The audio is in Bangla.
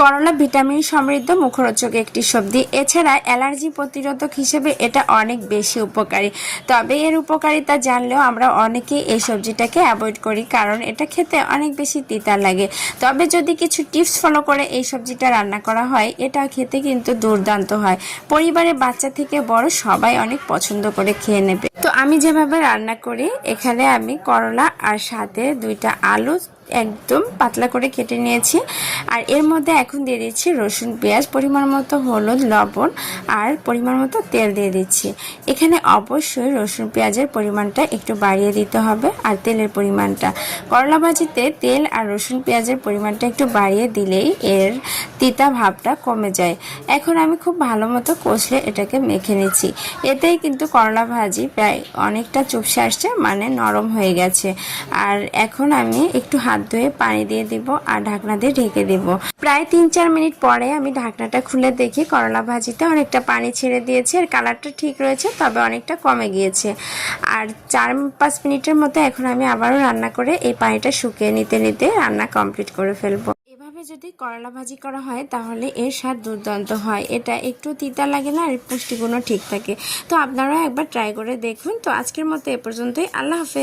করলা ভিটামিন সমৃদ্ধ মুখরোচক একটি সবজি। এছাড়া অ্যালার্জি প্রতিরোধক হিসেবে এটা অনেক বেশি উপকারী। তবে এর উপকারিতা জানলেও আমরা অনেকেই এই সবজিটাকে অ্যাভয়েড করি, কারণ এটা খেতে অনেক বেশি তিতা লাগে। তবে যদি কিছু টিপস ফলো করে এই সবজিটা রান্না করা হয়, এটা খেতে কিন্তু দুর্দান্ত হয়। পরিবারের বাচ্চা থেকে বড় সবাই অনেক পছন্দ করে খেয়ে নেবে। তো আমি যেভাবে রান্না করি, এখানে আমি করলা আর সাথে 2টা আলু একদম পাতলা করে কেটে নিয়েছি। আর এর মধ্যে এখন দিয়ে দিচ্ছি রসুন, পেঁয়াজ, পরিমাণ মতো হলুদ, লবণ আর পরিমাণ মতো তেল দিয়ে দিচ্ছি। এখানে অবশ্যই রসুন পেঁয়াজের পরিমাণটা একটু বাড়িয়ে দিতে হবে, আর তেলের পরিমাণটা। করলা ভাজিতে তেল আর রসুন পেঁয়াজের পরিমাণটা একটু বাড়িয়ে দিলেই এর তিতা ভাবটা কমে যায়। এখন আমি খুব ভালো মতো কষলে এটাকে মেখে নিচ্ছি। এতেই কিন্তু করলা ভাজি প্রায় অনেকটা চুপসে আসছে, মানে নরম হয়ে গেছে। আর এখন আমি একটু হাত ধুয়ে পানি দিয়ে দিব আর ঢাকনা দিয়ে ঢেকে দিব। প্রায় 3-4 মিনিট পরে আমি ঢাকনাটা খুলে দেখি করলা ভাজিতে অনেকটা পানি ছেড়ে দিয়েছে। আর কালারটা ঠিক রয়েছে, তবে অনেকটা কমে গিয়েছে। আর 4-5 মিনিটের মতো এখন আমি আবারও রান্না করে এই পানিটা শুকিয়ে নিতে নিতে রান্না কমপ্লিট করে ফেলবো। এভাবে যদি করলা ভাজি করা হয় তাহলে এর স্বাদ দুর্দান্ত হয়। এটা একটু তিতা লাগে না, আর পুষ্টিগুণও ঠিক থাকে। তো আপনারাও একবার ট্রাই করে দেখুন। তো আজকের মতো এ পর্যন্তই। আল্লাহ হাফেজ।